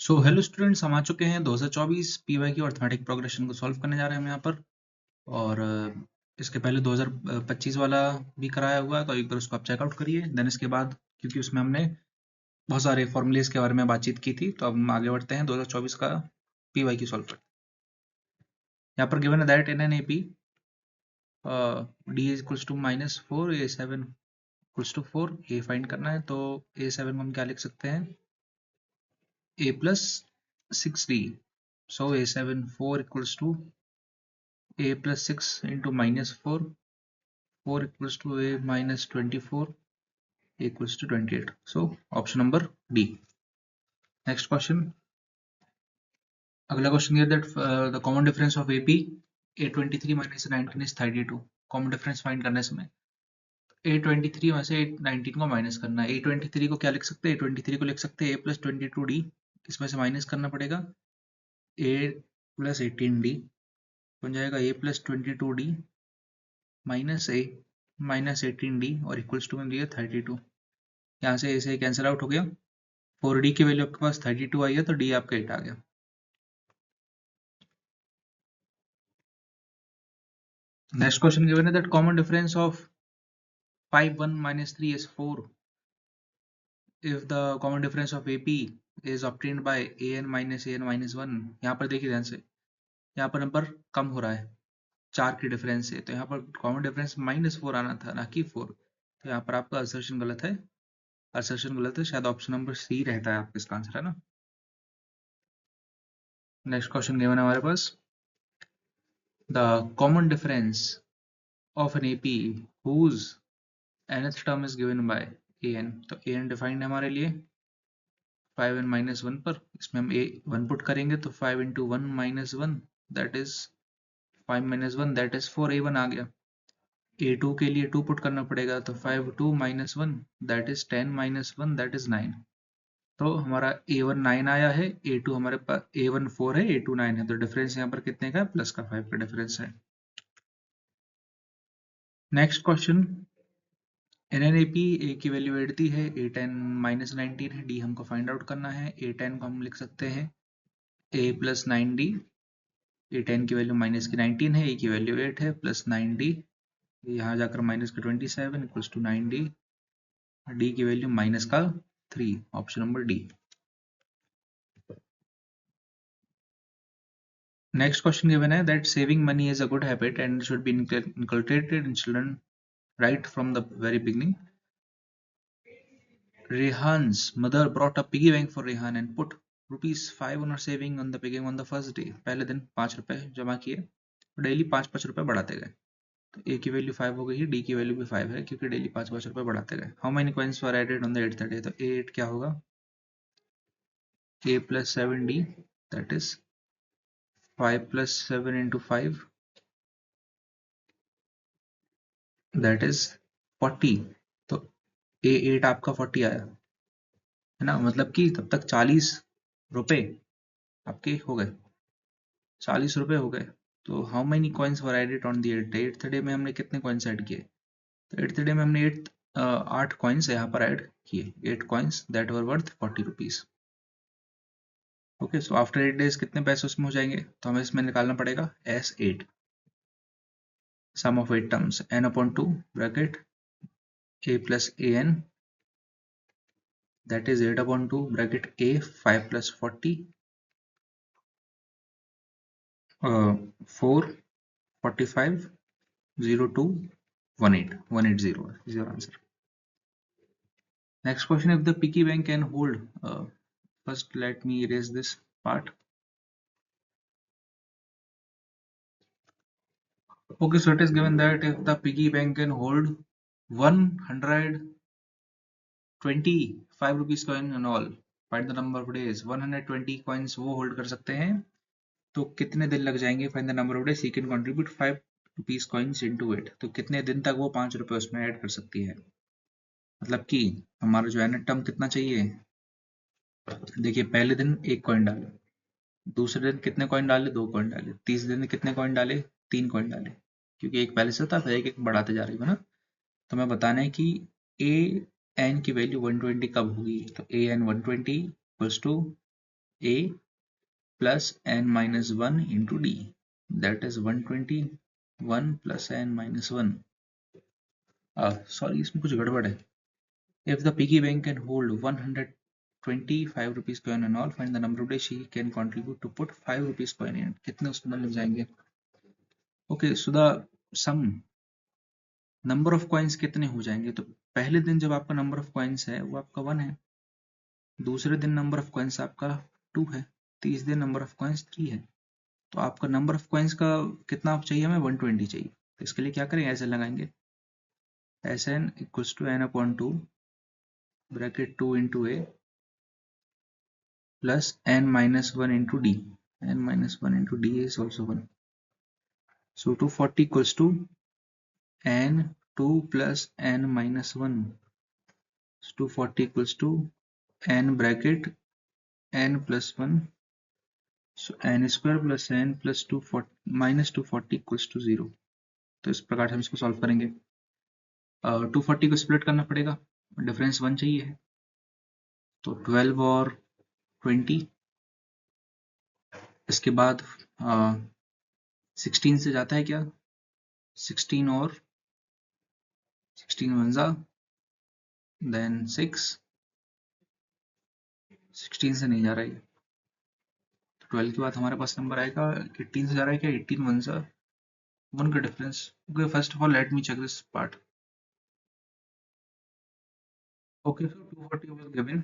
So hello students, हम आ चुके हैं 2024 पीवाई की अर्थमेटिक प्रोग्रेशन को सॉल्व करने जा रहे हैं हम यहाँ पर। और इसके पहले 2025 वाला भी कराया हुआ है, तो एक बार उसको आप चेकआउट करिए। देन इसके बाद, क्योंकि उसमें हमने बहुत सारे फॉर्मूलेज के बारे में बातचीत की थी, तो अब हम आगे बढ़ते हैं 2024 का पीवाई की सॉल्व करते हैं। यहाँ पर गिवन है that in an AP d is equals to -4 A7 equals to 4। A find करना है, तो A7 को हम क्या लिख सकते हैं, A plus 6D। So A7 4 equals to A plus 6 into -4, 4 equals to A minus 24, A equals to 28. So option number D. Next question. अगला क्वेश्चन ये that the common difference of AP A23 minus 19 is 32। Common difference find करने समय A23 में से 19 को minus करना है। A23 को क्या लिख सकते हैं, A23 को लिख सकते हैं A plus 22D, इसमें से माइनस करना पड़ेगा A plus 18D, बन जाएगा A plus 22D minus A minus 18D और इक्वल्स टू में दिया 32। यहाँ से ऐसे कैंसिल आउट हो गया। 4D की वैल्यू आपके पास 32 आई है, तो D आपका 8 आ गया। नेक्स्ट क्वेश्चन गिवन है that common difference of 5 1 minus 3 is 4 if the common difference of AP is obtained by an minus 1। यहाँ पर देखिए ध्यान से, यहाँ पर नंबर कम हो रहा है 4 के डिफरेंस से, तो यहाँ पर कॉमन डिफरेंस -4 आना था, ना कि 4। तो यहाँ पर आपका असर्शन गलत है, असर्शन गलत है, शायद ऑप्शन नंबर सी रहता है आपका इसका आंसर, है ना। नेक्स्ट क्वेश्चन गिवन है हमारे पास the common difference of an AP whose nth term is given by an। तो an डिफाइंड है हमारे लिए 5n minus 1 पर, इसमें हम a 1 पुट करेंगे तो 5 into 1 minus 1 that is 5 minus 1 that is 4a1 आ गया। a2 के लिए 2 पुट करना पड़ेगा, तो 5 2 minus 1 that is 10 minus 1 that is 9। तो हमारा a1 9 आया है, a2 हमारे पास a1 4 है, a2 9 है, तो डिफरेंस यहाँ पर कितने का है, प्लस का 5 का डिफरेंस है। नेक्स्ट क्वेश्चन, NNAP A की वैल्यू 8 दी है, A10 माइनस 19 है, D हमको फाइंड आउट करना है। A10 को हम लिख सकते हैं A प्लस 9D। A10 की वैल्यू माइनस की 19 है, A की वैल्यू 8 है, प्लस 9D, यहाँ जाकर माइनस का 27 इक्वल्स टू 9D, D की वैल्यू माइनस का 3, option number D। Next question given है that saving money is a good habit and should be inculcated in children right from the very beginning। Rehan's mother brought a piggy bank for Rehan and put ₹5 on her saving on the piggy on the first day। पहले दिन 5 रुपए जमा किए, daily 5-5 रुपए बढ़ाते गए, तो A की वैल्यू 5 हो गई, D की वैल्यू भी 5 है, क्योंकि डेली 5-5 रुपए बढ़ाते गए। How many coins were added on the 8th day, तो A8 क्या होगा, A plus 7D that is 5 plus 7 into 5 that is 40। तो A8 आपका 40 आया है ना, मतलब कि तब तक 40 रुपए आपके हो गए, 40 रुपए हो गए। तो how many coins were added on the 8th day में हमने कितने कॉइन्स ऐड किए, तो 8th डे में हमने 8 कॉइन्स यहाँ पर ऐड किए, 8 coins that were worth 40 rupees. Okay, so after 8 days कितने पैसे उसमें हो जाएंगे, तो हमें इसमें निकालना पड़ेगा S8, sum of 8 terms, n/2 bracket A plus AN that is 8/2 bracket A 5 plus 40 4 45 02 18 180 is your answer। Next question, if the piggy bank can hold first let me erase this part। Okay, so it is given that if the piggy bank can hold 125 rupees coin and all, find the number of days। 120 coins वो hold कर सकते हैं, तो कितने दिन लग जाएंगे, find the number of days he can contribute 5 rupees coins into it. तो कितने दिन तक वो 5 रुपए उसमें ऐड कर सकती है, मतलब कि हमारा जो एन टर्म कितना चाहिए। देखिए, पहले दिन 1 कॉइन डाले, दूसरे दिन कितने कॉइन डाले, 2 कॉइन डाले, तीसरे दिन कितने कॉइन डाले, 3 कॉइन डाले, क्योंकि एक पहले से था, फिर एक बढ़ाते जा रही है ना। तो मैं बताना है कि ए एन की वैल्यू 120 कब होगी, तो A N 120 equals to A plus n minus 1 into D, that is 121 plus n minus 1. Sorry, इसमें कुछ गड़बड़ है. If the piggy bank can hold 125 rupees coin and all, find the number of days she can contribute to put 5 rupees coin in. कितने उसके अंदर लग जाएंगे? Okay, so the sum number of coins कितने हो जाएंगे? तो पहले दिन जब आपका नंबर ऑफ कॉइन्स है वो आपका 1 है, दूसरे दिन नंबर ऑफ कॉइन्स आपका 2 है, तीसरे दिन नंबर ऑफ कॉइन्स 3 है. तो आपका नंबर ऑफ कॉइन्स का कितना चाहिए? हमें 120 चाहिए. तो इसके लिए क्या करें? ऐसे लगाएंगे Sn equals to n upon 2 bracket 2 into a plus n minus 1 into d. N minus 1 into d is also 1. So 240 equals to n 2 plus n minus 1. So 240 equals to n bracket n plus 1. So n square plus n plus 240 minus 240 equals to 0. तो इस प्रकार से हम इसको solve करेंगे. 240 को split करना पड़ेगा, डिफरेंस 1 चाहिए, तो 12 और 20. इसके बाद 16 से जाता है क्या? 16 और 16 1 देन 6. 16 से नहीं जा रहा है. 12 के बाद हमारे पास नंबर आएगा 18 से जा रहा है क्या? 18 1 का difference. Okay, first of all let me check this part. Okay, so 240 was given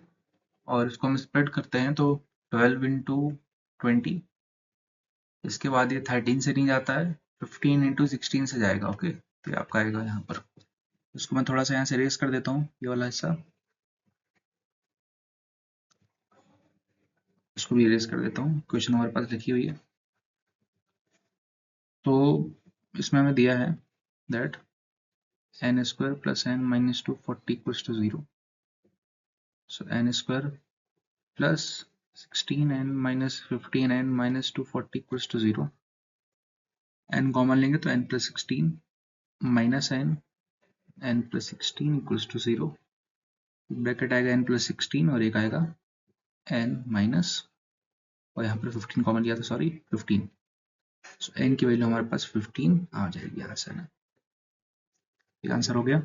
और इसको हम स्प्रेड करते हैं तो 12 इंटू 20. इसके बाद ये 13 से नहीं जाता है, 15 इंटू 16 से जाएगा. ओके, तो ये आपका आएगा यहाँ पर. इसको मैं थोड़ा सा यहाँ से रेस कर देता हूँ, ये वाला हिस्सा इसको भी रेस कर देता हूँ. क्वेश्चन हमारे पास लिखी हुई है, तो इसमें हमें दिया है that n square plus n minus 240 equals to 0. So n square plus 16n minus 15n minus 240 equals to 0. n common लेंगे तो n plus 16 minus n plus 16 equals to 0. Bracket आएगा n plus 16 और एक आएगा n minus, और यहाँ पर 15 common लिया था, सॉरी 15. So n की वैल्यू हमारे पास 15 आ जाएगी यहाँ से ना. ये आंसर हो गया.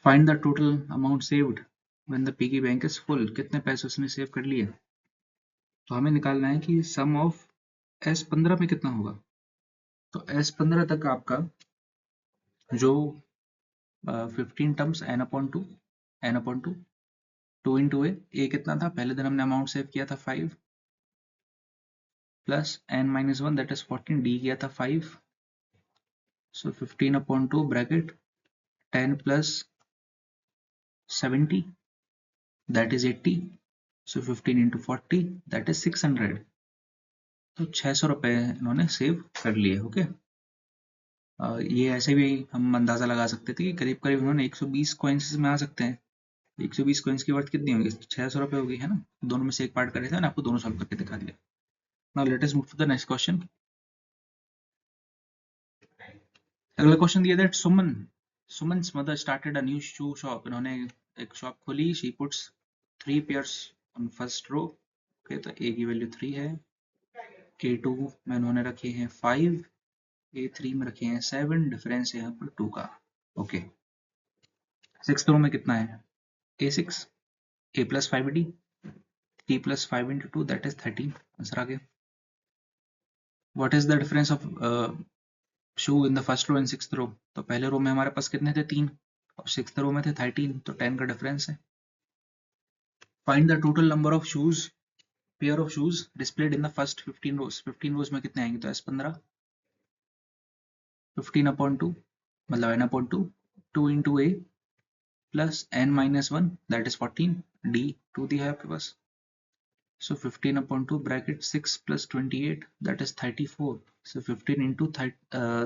Find the total amount saved when the piggy bank is full. कितने पैसे उसने सेव कर लिए? तो हमें निकालना है कि सम ऑफ S15 में कितना होगा. तो S15 तक आपका जो 15 टर्म्स n अपॉन 2 2 इंटू ए कितना था? पहले दिन हमने अमाउंट सेव किया था 5 plus n minus 1 that is 14. D किया था 5. सो 15 upon 2 bracket 10 plus 70 that is 80. So 15 into 40 that is 600. तो 600 रुपए इन्होंने सेव कर लिए. ओके, ये ऐसे भी हम अंदाजा लगा सकते थे कि करीब करीब इन्होंने 120 कॉइन्स में आ सकते हैं. 120 कॉइन्स की वर्थ कितनी होगी? 600 रुपए होगी, है ना. दोनों में से एक पार्ट कर रहे थे, मैंने आपको दोनों सॉल्व करके दिखा दिया. Now let us move to the next question. अगला क्वेश्चन दिया that Suman's mother started a new shoe shop. इन्होंने एक शॉप खोली. She puts 3 pairs on first row. Okay, तो ए की वैल्यू 3 है, A2 में इन्होंने रखे हैं 5, A3 में रखे हैं 7. डिफरेंस है यहाँ पर 2 का. ओके, 6th रो में कितना है? A6, A plus 5D, T plus 5 into 2 that is 13. Answer आ गया. What is the difference of shoe in the first row and 6th row? तो पहले रो में हमारे पास कितने थे? 3, और 6th रो में थे 13, तो 10 का डिफरेंस है. Find the total number of shoes, pair of shoes displayed in the first 15 rows. 15 rows में कितने आएंगे? तो S15 15 upon 2 मतलब n upon 2 2 into a plus n minus 1 that is 14. D 2 दिया है आपके पास. So 15 upon 2 bracket 6 plus 28 that is 34. So 15 into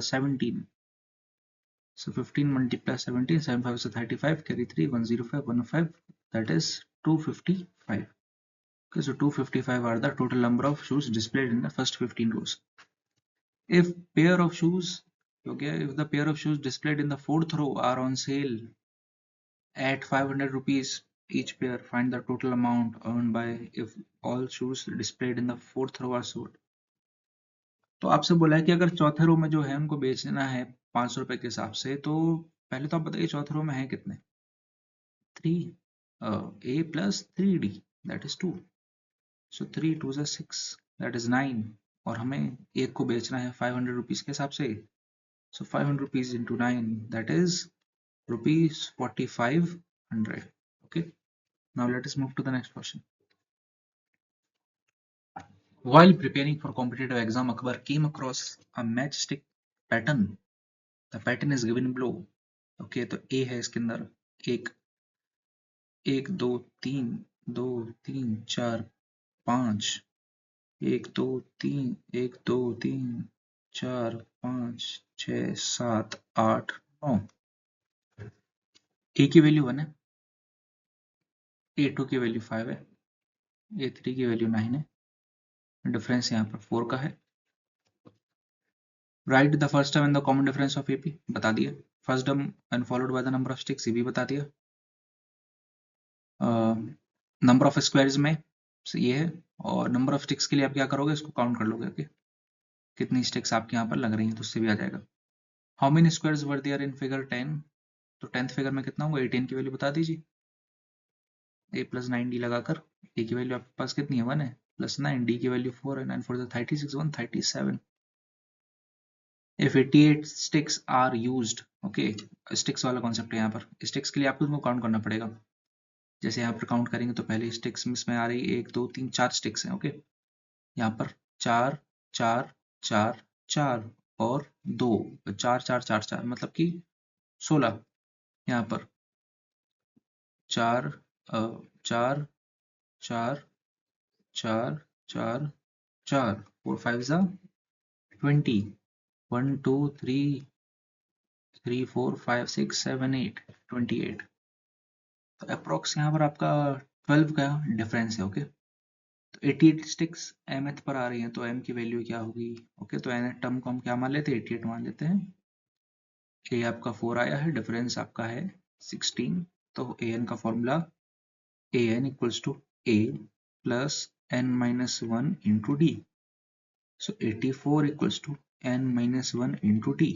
17. So 15 multiplied 17, 7 5 so 35, carry 3, 105, 105, that is 255. Okay, so 255 are the total number of shoes displayed in the first 15 rows. If pair of shoes, okay, if the pair of shoes displayed in the 4th row are on sale at 500 rupees, each pair, find the total amount earned by if all shoes displayed in the fourth row are sold. तो आपसे बोला है कि अगर चौथे रो में जो है उनको बेचना है 500 रुपए के हिसाब से, तो पहले तो आप बताइए चौथे रो में है कितने? 3 a plus 3d that is 2. So 3 2 is 6 that is 9 और हमें एक को बेचना है 500 रुपीज के हिसाब से. So 500 rupees into 9 that is rupees 4500. Okay, now let us move to the next question. While preparing for competitive exam, Akbar came across a matchstick pattern. The pattern is given below. Okay, तो A है इसके अंदर एक 1 2 3 2 3 4 5 1 2 3 1 2 3 4 5 6 7 8 9. A की value 1 है, A2 की value 5 है, A3 की वैल्यू 9 है, डिफरेंस यहाँ पर 4 का है. Right the first term and the common difference of AP बता दिया. First term and followed by the number of sticks, ये भी बता दिया. नंबर ऑफ स्क्वायर्स में ये है, और नंबर ऑफ स्टिक्स के लिए आप क्या करोगे, इसको काउंट कर लोगे. ओके, कितनी स्टिक्स आपके यहाँ पर लग रही हैं, तो उससे भी आ जाएगा. How many squares were there in figure 10, तो 10th फिगर में कितना होगा, 18 की वैल्यू बता दीजिए. A plus 9D लगाकर A की वैल्यू आपके पास कितनी है, 1 है, प्लस 9, D की वैल्यू 4 है, 9 4 36 137. If 88 sticks are used, okay, sticks वाला कॉन्सेप्ट है यहाँ पर. स्टिक्स के लिए आपको इनको काउंट करना पड़ेगा. जैसे यहाँ पर काउंट करेंगे तो पहले स्टिक्स इसमें आ रही 1 2 3 4 स्टिक्स हैं. ओके, यहाँ पर 4 4 4 4 और 2, 4 4 4 4 मतलब कि 16. यहाँ पर 4 4 4 4 4 4 4 5 जा 20, 1 2 3 3 4 5 6 7 8 28. तो अप्रोक्स यहाँ पर आपका 12 का डिफरेंस है. ओके, तो 88 स्टिक्स mth पर आ रही हैं, तो m की वैल्यू क्या होगी. ओके, तो nth टर्म को हम क्या मान लेते हैं, 88 मान लेते हैं. a आपका 4 आया है, डिफरेंस आपका है 16. तो an का formula an equals to a plus n minus 1 into d. So 84 equals to n minus 1 into d.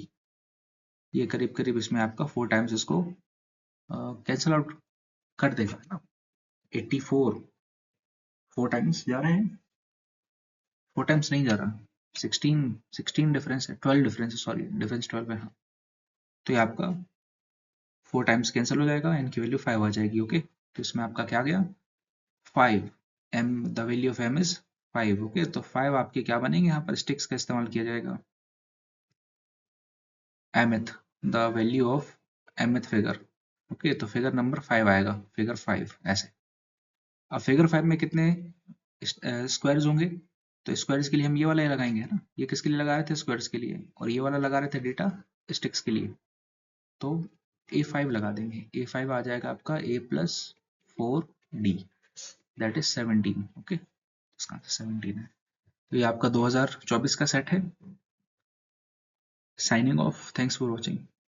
ये करीब करीब इसमें आपका 4 टाइम्स इसको कैंसल आउट कर देगा ना. 84 4 टाइम्स जा रहे हैं, 4 टाइम्स नहीं जा रहा, 16 डिफरेंस है, 12 डिफरेंस है, सॉरी डिफरेंस 12 है. हाँ, तो ये आपका 4 टाइम्स कैंसिल हो जाएगा, n की वैल्यू 5 आ जाएगी. ओके, तो इसमें आपका क्या गया, 5. m the value of m is 5. Okay, तो 5 आपके क्या बनेंगे, यहाँ पर स्टिक्स का इस्तेमाल किया जाएगा. mth the value of mth figure. Okay, तो फिगर नंबर 5 आएगा, फिगर 5 ऐसे. अब फिगर 5 में कितने स्क्वायर्स होंगे, तो स्क्वायर्स के लिए हम ये वाला ही लगाएंगे, है ना. ये किसके लिए लगा रहे थे, स्क्वायर्स के लिए, और ये वाला लगा रहे थे डेटा स्टिक्स के लिए. तो A5 लगा देंगे, A5 आ जाएगा आपका A plus 4D that is 17. Okay, इसका आंसर 17 है. तो ये आपका 2024 का सेट है. Signing off, thanks for watching.